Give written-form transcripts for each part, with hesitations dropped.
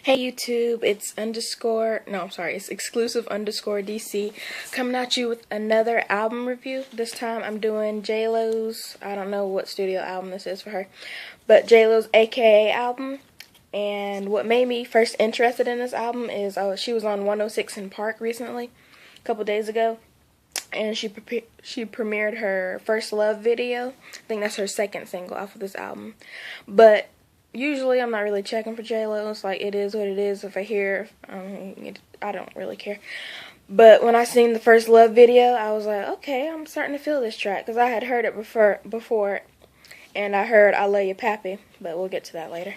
Hey YouTube, it's exclusive underscore DC coming at you with another album review. This time I'm doing JLO's, I don't know what studio album this is for her, but JLO's A.K.A. album. And what made me first interested in this album is she was on 106 in Park recently, a couple days ago, and she premiered her First Love video. I think that's her second single off of this album. But usually I'm not really checking for JLO. It's like, it is what it is. If I hear, I don't really care. But when I seen the First Love video, I was like, okay, I'm starting to feel this track. Because I had heard it before, and I heard I Love You Pappy. But we'll get to that later.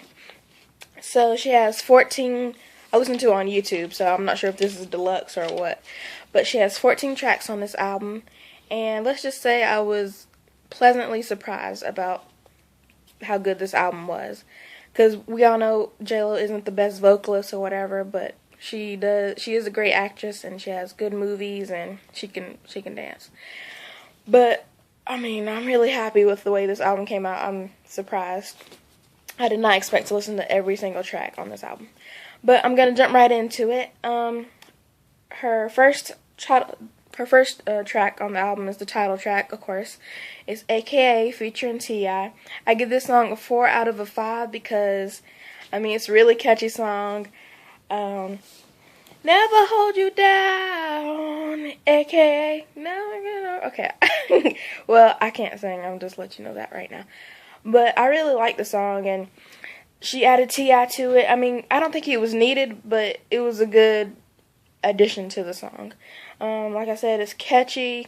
So she has 14, I listened to it on YouTube, so I'm not sure if this is deluxe or what. But she has 14 tracks on this album. And let's just say I was pleasantly surprised about how good this album was. Because we all know JLo isn't the best vocalist or whatever, but she is a great actress, and she has good movies, and she can dance. But I mean, I'm really happy with the way this album came out. I'm surprised. I did not expect to listen to every single track on this album. But I'm going to jump right into it. Her first track on the album is the title track, of course. It's A.K.A. featuring T.I. I give this song a 4 out of 5 because, I mean, it's a really catchy song. Never hold you down, A.K.A. Never gonna... Okay. Well, I can't sing. I'm just letting you know that right now. But I really like the song, and she added T.I. to it. I mean, I don't think it was needed, but it was a good addition to the song. Like I said, it's catchy.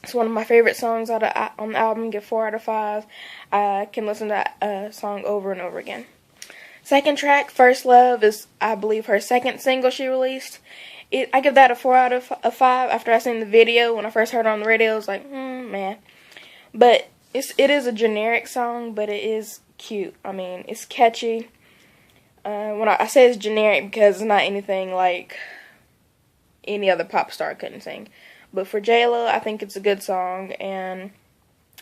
It's one of my favorite songs on the album. Get 4 out of 5. I can listen to that song over and over again. Second track, First Love, is, I believe, her second single she released. I give that a 4 out of 5 after I seen the video. When I first heard it on the radio, I was like, man. But it is a generic song, but it is cute. I mean, it's catchy. When I say it's generic because it's not anything like any other pop star couldn't sing. But for JLo, I think it's a good song, and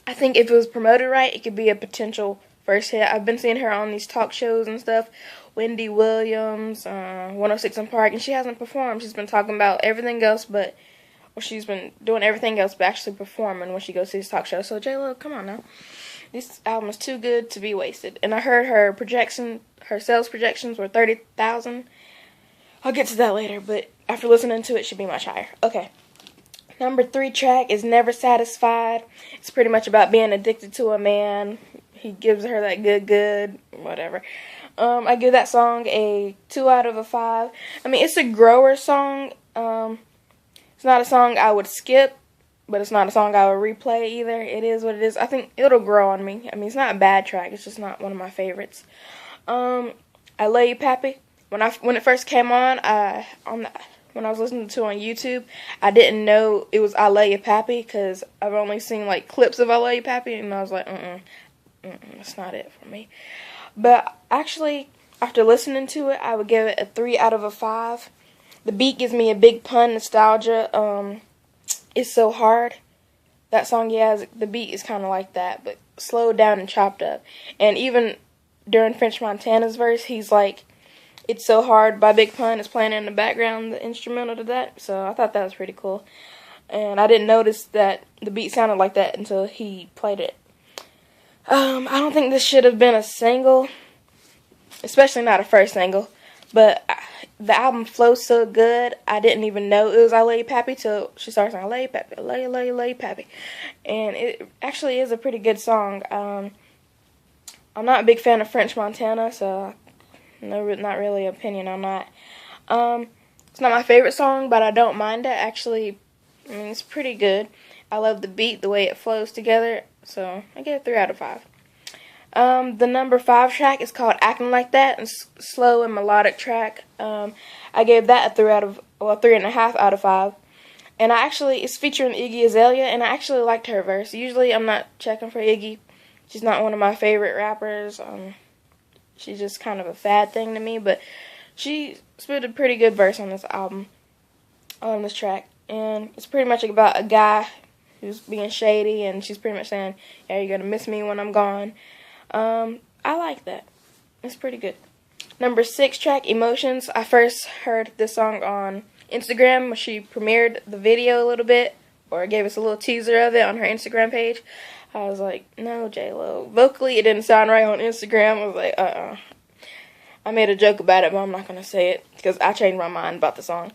I think if it was promoted right, it could be a potential first hit. I've been seeing her on these talk shows and stuff, Wendy Williams, 106 in Park, and she hasn't performed. She's been talking about everything else, but she's been doing everything else but actually performing when she goes to these talk shows. So JLo, come on now. This album is too good to be wasted. And I heard her sales projections were 30,000. I'll get to that later, but after listening to it, it should be much higher. Okay. Number 3 track is Never Satisfied. It's pretty much about being addicted to a man. He gives her that good, whatever. I give that song a 2 out of 5. I mean, it's a grower song. It's not a song I would skip, but it's not a song I would replay either. It is what it is. I think it'll grow on me. I mean, it's not a bad track. It's just not one of my favorites. I Love You Pappy. When it first came on, when I was listening to it on YouTube, I didn't know it was I Love You Pappy because I've only seen like clips of I Love You Pappy, and I was like, that's not it for me. But actually, after listening to it, I would give it a 3 out of 5. The beat gives me a big pun nostalgia. It's so hard. That song, yeah, the beat is kind of like that, but slowed down and chopped up. And even during French Montana's verse, he's like, "It's So Hard" by Big Pun is playing in the background, the instrumental to that. So I thought that was pretty cool. And I didn't notice that the beat sounded like that until he played it. I don't think this should have been a single, especially not a first single. But the album flows so good, I didn't even know it was I Love You Pappy till she started saying, I love you, Pappy, I love you, love you, love you, Pappy. And it actually is a pretty good song. I'm not a big fan of French Montana, so not really an opinion on that. It's not my favorite song, but I don't mind it. Actually, I mean, it's pretty good. I love the beat, the way it flows together, so I give it a 3 out of 5. The number 5 track is called Acting Like That, and slow and melodic track. I gave that a 3.5 out of 5. And it's featuring Iggy Azalea, and I actually liked her verse. Usually I'm not checking for Iggy. She's not one of my favorite rappers. She's just kind of a fad thing to me, but she spit a pretty good verse on this album, on this track. And it's pretty much about a guy who's being shady, and she's pretty much saying, yeah, you're going to miss me when I'm gone. I like that. It's pretty good. Number 6 track, Emotions. I first heard this song on Instagram when she premiered the video a little bit, or gave us a little teaser of it on her Instagram page. I was like, no, JLO. Vocally, it didn't sound right on Instagram. I was like, I made a joke about it, but I'm not going to say it because I changed my mind about the song.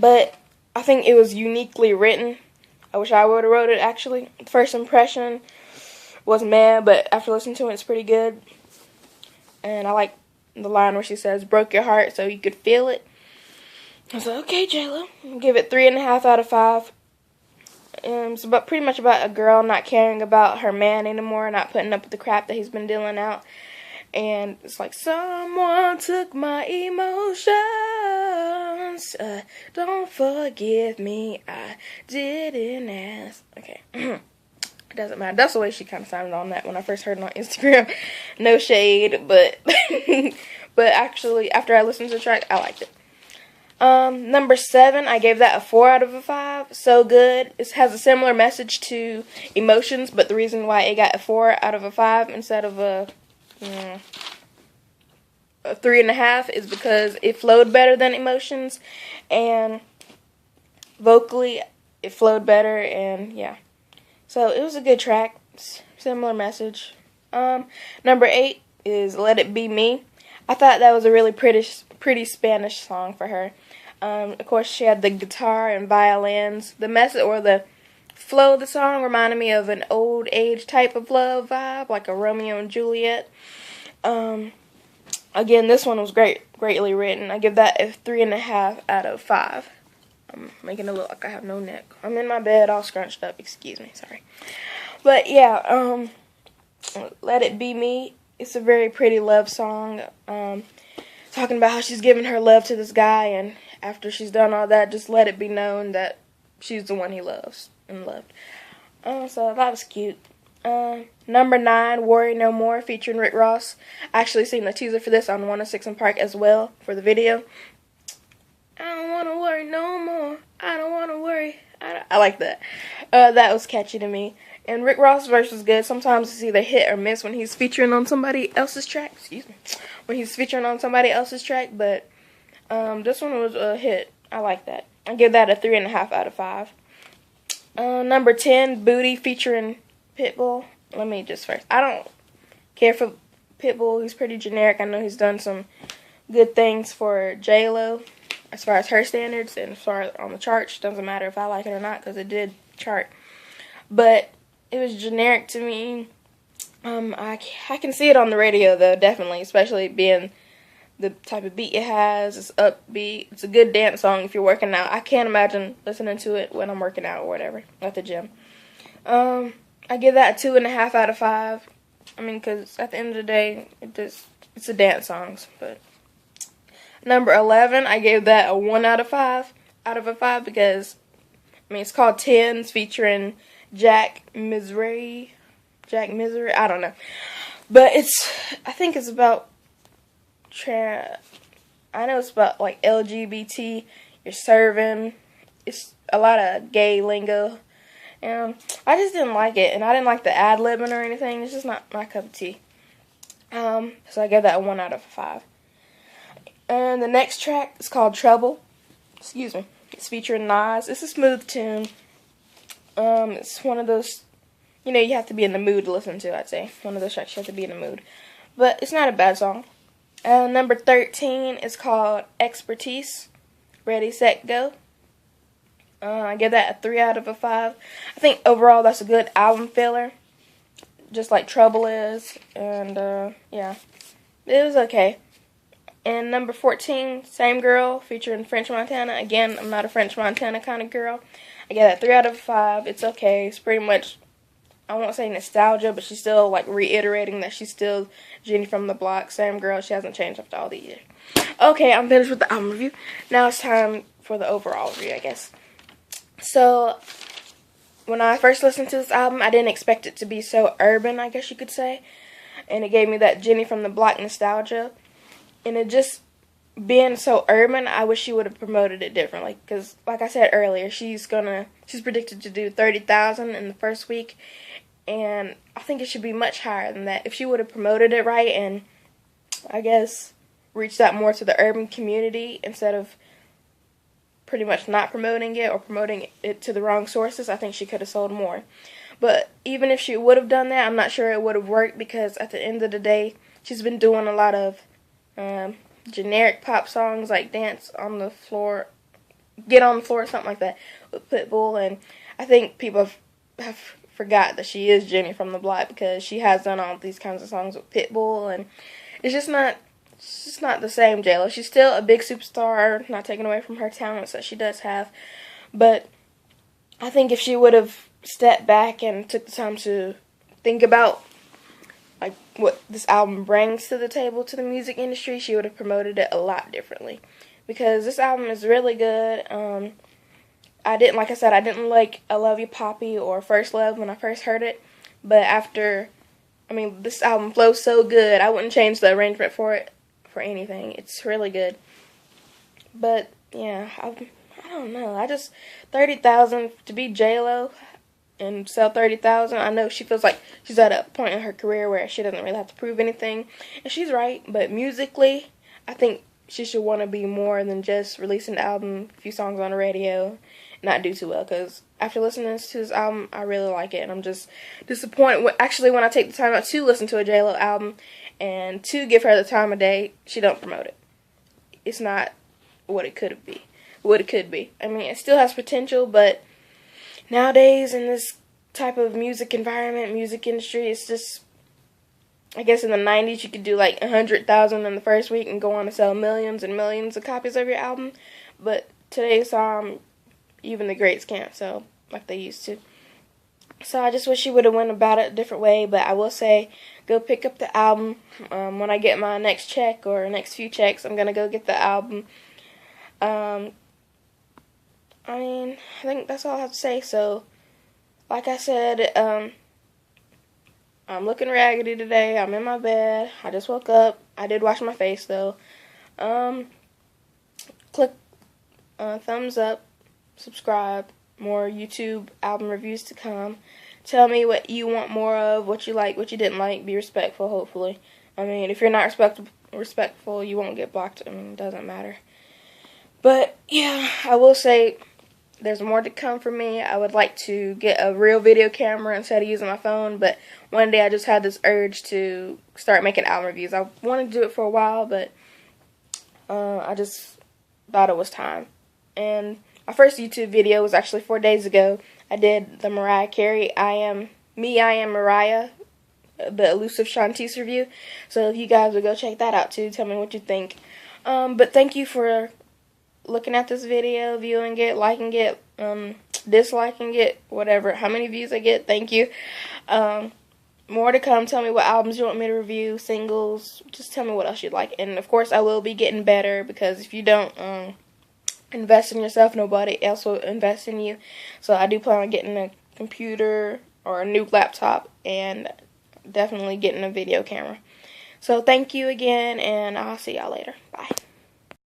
But I think it was uniquely written. I wish I would have wrote it, actually. First impression was mad, but after listening to it, it's pretty good. And I like the line where she says, broke your heart so you could feel it. I was like, okay, JLO. I'll give it 3.5 out of 5. It's pretty much about a girl not caring about her man anymore, not putting up with the crap that he's been dealing out. And it's like, someone took my emotions. Don't forgive me, I didn't ask. Okay. It doesn't matter. That's the way she kind of sounded on that when I first heard it on Instagram. No shade, but but actually, after I listened to the track, I liked it. Number 7, I gave that a 4 out of a 5. So good. It has a similar message to Emotions, but the reason why it got a 4 out of a 5 instead of a 3.5 is because it flowed better than Emotions, and vocally it flowed better, and yeah. So it was a good track, similar message. Number 8 is Let It Be Me. I thought that was a really pretty Spanish song for her. Of course, she had the guitar and violins. The message or the flow of the song reminded me of an old age type of love vibe, like a Romeo and Juliet. Again, this one was greatly written. I give that a 3.5 out of 5. I'm making it look like I have no neck. I'm in my bed all scrunched up. Excuse me, sorry. But yeah, Let It Be Me. It's a very pretty love song. Talking about how she's giving her love to this guy, and after she's done all that, just let it be known that she's the one he loves and loved. So that was cute. Number 9, Worry No More, featuring Rick Ross. I actually seen the teaser for this on 106 & Park as well for the video. I don't want to worry no more. I don't want to worry. I like that. That was catchy to me. And Rick Ross' verse was good. Sometimes it's either hit or miss when he's featuring on somebody else's track. Excuse me. When he's featuring on somebody else's track. But this one was a hit. I like that. I give that a 3.5 out of 5. Number 10, Booty, featuring Pitbull. Let me just first. I don't care for Pitbull. He's pretty generic. I know he's done some good things for JLO as far as her standards, and as far as on the charts. Doesn't matter if I like it or not because it did chart. But it was generic to me. I can see it on the radio though, definitely, especially being the type of beat it has. It's upbeat. It's a good dance song if you're working out. I can't imagine listening to it when I'm working out or whatever at the gym. I give that a 2.5 out of 5. I mean, because at the end of the day, it's a dance song. But number 11, I gave that a 1 out of 5 because I mean it's called Tens, featuring Jack Misery, I don't know. But I think it's about I know it's about like LGBT, you're serving, it's a lot of gay lingo. And I just didn't like it, and I didn't like the ad-libbing or anything. It's just not my cup of tea. So I gave that a 1 out of 5. And the next track is called Trouble. Excuse me. It's featuring Nas. It's a smooth tune. It's one of those, you have to be in the mood to listen to, I'd say. One of those tracks you have to be in the mood. But it's not a bad song. Number 13 is called Expertise. Ready, Set, Go. I give that a 3 out of a 5. I think overall that's a good album filler, just like Trouble is. And yeah, it was okay. And number 14, Same Girl, featuring French Montana. Again, I'm not a French Montana kind of girl. I give that 3 out of 5. It's okay. It's pretty much, I won't say nostalgia, but she's still like reiterating that she's still Jenny from the block. Same girl. She hasn't changed after all these years. Okay, I'm finished with the album review. Now it's time for the overall review, I guess. So, when I first listened to this album, I didn't expect it to be so urban, I guess you could say. And it gave me that Jenny from the block nostalgia. And it just being so urban, I wish she would have promoted it differently. Because, like I said earlier, she's predicted to do 30,000 in the first week. And I think it should be much higher than that. If she would have promoted it right and, I guess, reached out more to the urban community instead of pretty much not promoting it or promoting it to the wrong sources. I think she could have sold more. But even if she would have done that, I'm not sure it would have worked, because at the end of the day, she's been doing a lot of generic pop songs like Dance on the Floor, Get on the Floor, something like that, with Pitbull. And I think people have forgot that she is Jenny from the Block, because she has done all these kinds of songs with Pitbull, and it's just not the same JLo. She's still a big superstar, not taking away from her talents that she does have, but I think if she would have stepped back and took the time to think about like what this album brings to the table to the music industry, she would have promoted it a lot differently, because this album is really good. I didn't like I Love You Poppy or First Love when I first heard it, but this album flows so good, I wouldn't change the arrangement for it for anything. It's really good. But yeah, I don't know. 30,000 to be JLo and sell 30,000. I know she feels like she's at a point in her career where she doesn't really have to prove anything, and she's right. But musically, I think she should want to be more than just releasing an album, a few songs on the radio, not do too well. Because after listening to this album, I really like it, and I'm just disappointed. Actually, when I take the time out to listen to a JLo album and to give her the time of day, she don't promote it. It's not what it could be. I mean, it still has potential, but nowadays in this type of music environment, music industry, it's just, I guess in the 90s you could do like 100,000 in the first week and go on to sell millions and millions of copies of your album, but today's even the greats can't sell like they used to. So I just wish she would have went about it a different way, but I will say, go pick up the album. When I get my next check or next few checks, I'm going to go get the album. I think that's all I have to say. So, like I said, I'm looking raggedy today. I'm in my bed. I just woke up. I did wash my face, though. Click thumbs up, subscribe. More YouTube album reviews to come. Tell me what you want more of, what you like, what you didn't like. Be respectful, hopefully. I mean, if you're not respectful, you won't get blocked. I mean, it doesn't matter. But, yeah, I will say there's more to come for me. I would like to get a real video camera instead of using my phone, but one day I just had this urge to start making album reviews. I wanted to do it for a while, but I just thought it was time. And my first YouTube video was actually 4 days ago. I did the Mariah Carey I Am Mariah, the Elusive Shantice review. So if you guys would go check that out too, tell me what you think. But thank you for looking at this video, viewing it, liking it, disliking it, whatever. How many views I get, thank you. More to come. Tell me what albums you want me to review, singles. Just tell me what else you'd like. And of course I will be getting better, because if you don't invest in yourself, nobody else will invest in you. So I do plan on getting a computer or a new laptop, and definitely getting a video camera. So thank you again, and I'll see y'all later. Bye.